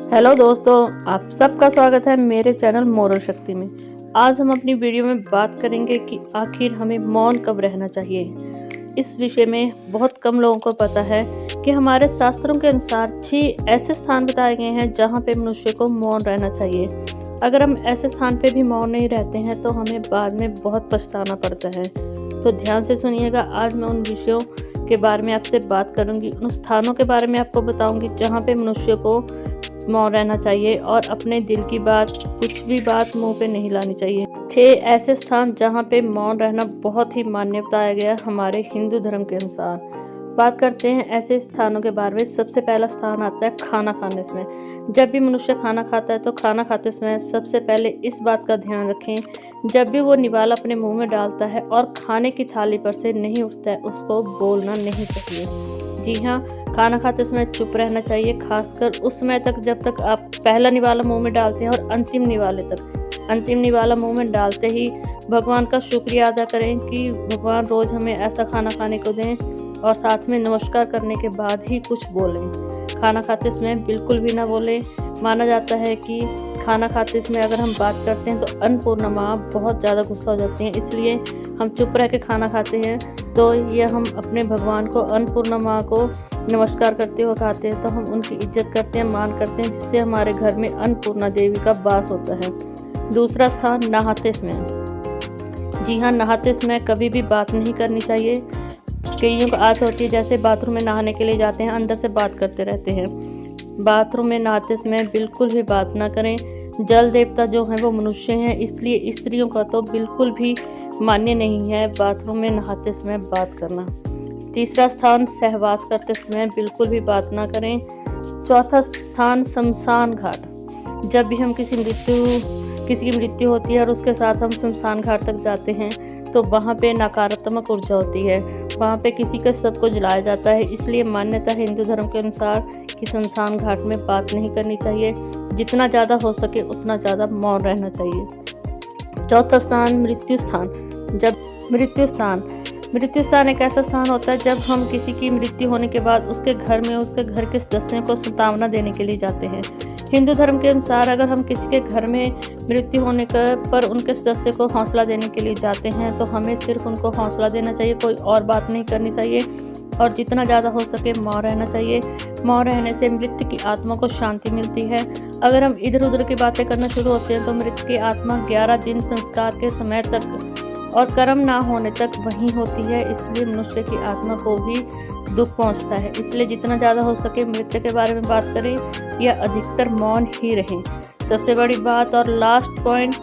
Hello दोस्तों, आप सबका स्वागत है मेरे चैनल मोरल शक्ति में। आज हम अपनी वीडियो में बात करेंगे कि आखिर हमें मौन कब रहना चाहिए। इस विषय में बहुत कम लोगों को पता है कि हमारे शास्त्रों के अनुसार 6 ऐसे स्थान बताए गए हैं जहां पे मनुष्य को मौन रहना चाहिए। अगर हम ऐसे स्थान पे भी मौन नहीं रहते हैं तो हमें बाद में बहुत पछताना पड़ता है। तो ध्यान से सुनिएगा, आज मैं उन विषयों के बारे में आपसे बात करूंगी, उन स्थानों के बारे में आपको बताऊंगी जहाँ पे मनुष्य को मौन रहना चाहिए और अपने दिल की बात, कुछ भी बात मुंह पे नहीं लानी चाहिए। 6 ऐसे स्थान जहाँ पे मौन रहना बहुत ही मान्य बताया गया हमारे हिंदू धर्म के अनुसार। बात करते हैं ऐसे स्थानों के बारे में। सबसे पहला स्थान आता है खाना खाने समय। जब भी मनुष्य खाना खाता है तो खाना खाते समय सबसे पहले इस बात का ध्यान रखें, जब भी वो निवाला अपने मुंह में डालता है और खाने की थाली पर से नहीं उठता है, उसको बोलना नहीं चाहिए। जी हाँ, खाना खाते समय चुप रहना चाहिए, खासकर उस समय तक जब तक आप पहला निवाला मुंह में डालते हैं और अंतिम निवाले तक। अंतिम निवाला मुंह में डालते ही भगवान का शुक्रिया अदा करें कि भगवान रोज़ हमें ऐसा खाना खाने को दें, और साथ में नमस्कार करने के बाद ही कुछ बोलें। खाना खाते समय बिल्कुल भी ना बोलें। माना जाता है कि खाना खाते समय अगर हम बात करते हैं तो अन्नपूर्णा माँ बहुत ज़्यादा गुस्सा हो जाती हैं, इसलिए हम चुप रह के खाना खाते हैं। तो ये हम अपने भगवान को, अन्नपूर्णा माँ को नमस्कार करते हुए खाते हैं, तो हम उनकी इज्जत करते हैं, मान करते हैं, जिससे हमारे घर में अन्नपूर्णा देवी का वास होता है। दूसरा स्थान नहाते समय। जी हाँ, नहाते समय कभी भी बात नहीं करनी चाहिए। कईयों को आदत होती है, जैसे बाथरूम में नहाने के लिए जाते हैं, अंदर से बात करते रहते हैं। बाथरूम में नहाते समय बिल्कुल भी बात ना करें। जल देवता जो हैं वो मनुष्य हैं, इसलिए स्त्रियों का तो बिल्कुल भी मान्य नहीं है बाथरूम में नहाते समय बात करना। तीसरा स्थान सहवास करते समय बिल्कुल भी बात ना करें। चौथा स्थान शमशान घाट। जब भी हम किसी की मृत्यु होती है और उसके साथ हम शमशान घाट तक जाते हैं तो वहाँ पे नकारात्मक ऊर्जा होती है, वहाँ पे किसी के शव को जलाया जाता है। इसलिए मान्यता है हिंदू धर्म के अनुसार कि शमशान घाट में बात नहीं करनी चाहिए। जितना ज़्यादा हो सके उतना ज़्यादा मौन रहना चाहिए। चौथा स्थान मृत्यु स्थान। जब मृत्यु स्थान एक ऐसा स्थान होता है जब हम किसी की मृत्यु होने के बाद उसके घर में उसके घर के सदस्यों को सांत्वना देने के लिए जाते हैं। हिंदू धर्म के अनुसार अगर हम किसी के घर में मृत्यु होने पर उनके सदस्य को हौसला देने के लिए जाते हैं तो हमें सिर्फ उनको हौसला देना चाहिए, कोई और बात नहीं करनी चाहिए, और जितना ज़्यादा हो सके मौन रहना चाहिए। मौन रहने से मृत्यु की आत्मा को शांति मिलती है। अगर हम इधर उधर की बातें करना शुरू होते हैं तो मृत्यु की आत्मा 11 दिन संस्कार के समय तक और कर्म ना होने तक वहीं होती है, इसलिए मनुष्य की आत्मा को भी दुख पहुंचता है। इसलिए जितना ज़्यादा हो सके मृत्यु के बारे में बात करें या अधिकतर मौन ही रहें। सबसे बड़ी बात और लास्ट पॉइंट,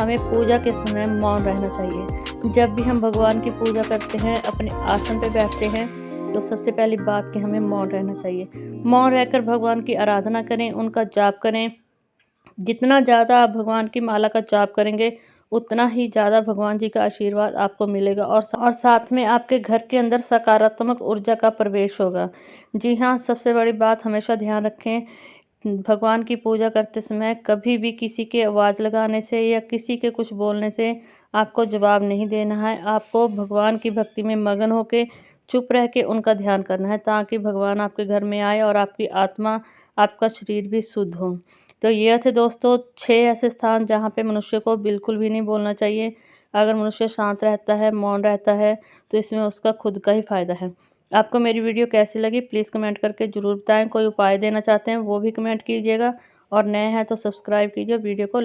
हमें पूजा के समय मौन रहना चाहिए। जब भी हम भगवान की पूजा करते हैं, अपने आसन पर बैठते हैं, तो सबसे पहली बात कि हमें मौन रहना चाहिए। मौन रहकर भगवान की आराधना करें, उनका जाप करें। जितना ज़्यादा आप भगवान की माला का जाप करेंगे उतना ही ज़्यादा भगवान जी का आशीर्वाद आपको मिलेगा, और साथ में आपके घर के अंदर सकारात्मक ऊर्जा का प्रवेश होगा। जी हाँ, सबसे बड़ी बात हमेशा ध्यान रखें, भगवान की पूजा करते समय कभी भी किसी के आवाज़ लगाने से या किसी के कुछ बोलने से आपको जवाब नहीं देना है। आपको भगवान की भक्ति में मगन होकर चुप रह के उनका ध्यान करना है, ताकि भगवान आपके घर में आए और आपकी आत्मा, आपका शरीर भी शुद्ध हो। तो ये थे दोस्तों 6 ऐसे स्थान जहाँ पे मनुष्य को बिल्कुल भी नहीं बोलना चाहिए। अगर मनुष्य शांत रहता है, मौन रहता है, तो इसमें उसका खुद का ही फ़ायदा है। आपको मेरी वीडियो कैसी लगी प्लीज़ कमेंट करके ज़रूर बताएं। कोई उपाय देना चाहते हैं वो भी कमेंट कीजिएगा, और नए हैं तो सब्सक्राइब कीजिए, वीडियो को